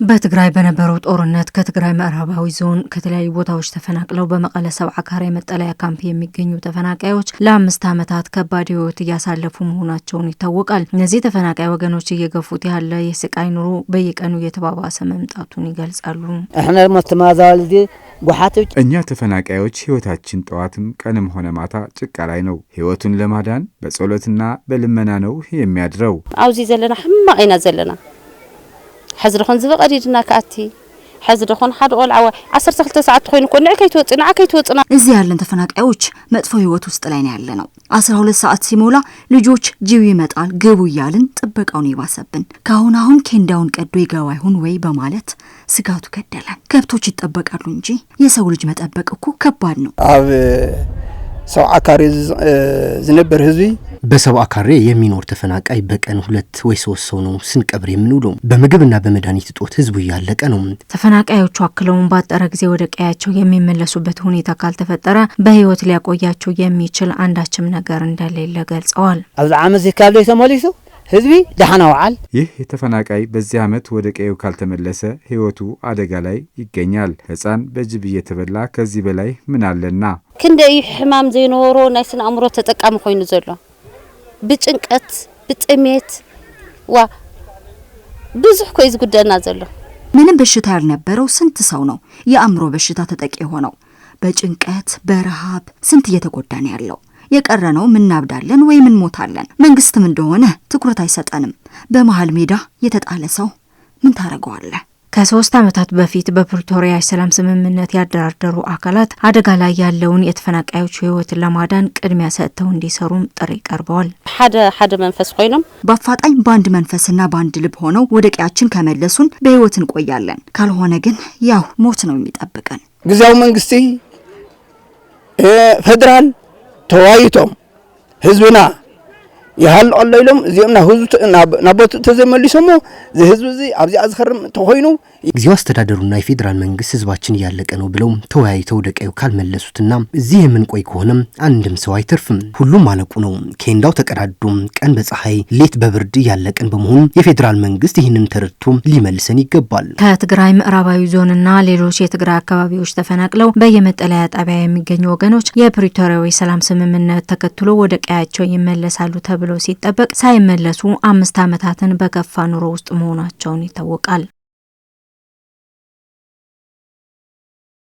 በትግራይ በነበረው ጦርነት ከትግራይ ምዕራባዊ ዞን ከተለያዩ ቦታዎች ተፈናቅለው በመቀለ ሰብዓ ካሬ መጠለያ ካምፕ የሚገኙ ተፈናቃዮች ለ5 ዓመታት ከባድ ህይወት እያሳለፉ መሆናቸውን ይታወቃል። እነዚህ ተፈናቃይ ወገኖች እየገፉት ያለ የስቃይ ኑሮ በየቀኑ እየተባባሰ መምጣቱን ይገልጻሉ። እኛ ተፈናቃዮች ህይወታችን ጠዋትም ቀንም ሆነ ማታ ጭቃ ላይ ነው። ህይወቱን ለማዳን በጸሎትና በልመና ነው የሚያድረው። አውዚ ዘለና ሕማቅ ኢና ዘለና حزرخون زبقديدنا كاتي حزرخون حد قول عوا 12 ساعات خوين كون عكيتوطنا እዚህ ያለን ተፈናቃዮች መጥፎ ህይወት ውስጥ ላይ ነው ያለነው። 12 ሰዓት ሲሞላ ልጆች ጅብ ይመጣል ግቡ ይያልን ጥበቃውን ይባሰብን። አሁን ኬንዳውን ቀዶ ይገባ ይሁን ወይ በማለት ስጋቱ ከደለን። ከብቶች ይጠበቃሉ እንጂ የሰው ልጅ መጠበቅ እኮ ከባድ ነው። አብ ሰው አካሪ ዝነበር ህዝቢ በሰው አካሪ የሚኖር ተፈናቃይ በቀን 2 ወይ 3 ሰው ነው ስንቀብር የምንውለው። በምግብና በመድኃኒት እጦት ህዝቡ ያለቀ ነው። ተፈናቃዮቹ አክለውን ባጠረ ጊዜ ወደ ቀያቸው የሚመለሱበት ሁኔታ ካልተፈጠረ በህይወት ሊያቆያቸው የሚችል አንዳችም ነገር እንደሌለ ገልጸዋል። አብዛ ዓመት ይካሉ የተሞሊሱ ህዝቢ ደህና ወዓል ይህ የተፈናቃይ በዚህ ዓመት ወደ ቀየው ካልተመለሰ ህይወቱ አደጋ ላይ ይገኛል። ህፃን በጅብ እየተበላ ከዚህ በላይ ምን አለና ክንደይ ህማም ዘይኖሮ ናይስን አምሮ ተጠቃሚ ኮይኑ ዘሎ بጭንቀት بጥሜት ዋ ብዙህ ኮይዝ ጉዳና ዘሎ ምንም በሽታ ያልነበረው ስንት ሰው ነው የአእምሮ በሽታ ተጠቂ ሆነው በጭንቀት በረሃብ ስንት እየተጎዳን ያለው። የቀረነው ምናብዳለን ወይ ምን ሞታለን። መንግስትም እንደሆነ ትኩረት አይሰጠንም። በመሃል ሜዳ የተጣለ ሰው ምን ታረጋዋለህ? ከ3 ዓመታት በፊት በፕሪቶሪያ የሰላም ስምምነት ያደራደሩ አካላት አደጋ ላይ ያለውን የተፈናቃዮች ህይወት ለማዳን ቅድሚያ ሰጥተው እንዲሰሩም ጥሪ ቀርበዋል። ሓደ መንፈስ ኮይኖም በአፋጣኝ ባንድ መንፈስና ባንድ ልብ ሆነው ወደ ቀያችን ከመለሱን በህይወት እንቆያለን። ካልሆነ ግን ያው ሞት ነው የሚጠብቀን። ግዛው መንግስቲ ፌደራል ተዋይቶም ህዝብና يهال الله يلوم زيمنا هزوت نبوت تزمليسمو زي هزب زي أبزي أزخرم تخوينو ጊዜው አስተዳደሩና የፌደራል መንግስት ህዝባችን ያለቀ ነው ብለው ተወያይተው ደቀዩ ካልመለሱትና እዚህ ምን ቆይ ከሆነም አንድም ሰው አይተርፍም። ሁሉም አለቁ ነው። ኬንዳው ተቀዳዱም ቀን በፀሐይ ሌት በብርድ ያለቀን በመሆኑ የፌደራል መንግስት ይህንን ተረድቶ ሊመልሰን ይገባል። ከትግራይ ምዕራባዊ ዞንና ሌሎች የትግራይ አካባቢዎች ተፈናቅለው በየመጠለያ ጣቢያ የሚገኙ ወገኖች የፕሪቶሪያው የሰላም ስምምነት ተከትሎ ወደ ቀያቸው ይመለሳሉ ተብሎ ሲጠበቅ ሳይመለሱ 5 ዓመታትን በከፋ ኑሮ ውስጥ መሆናቸውን ይታወቃል።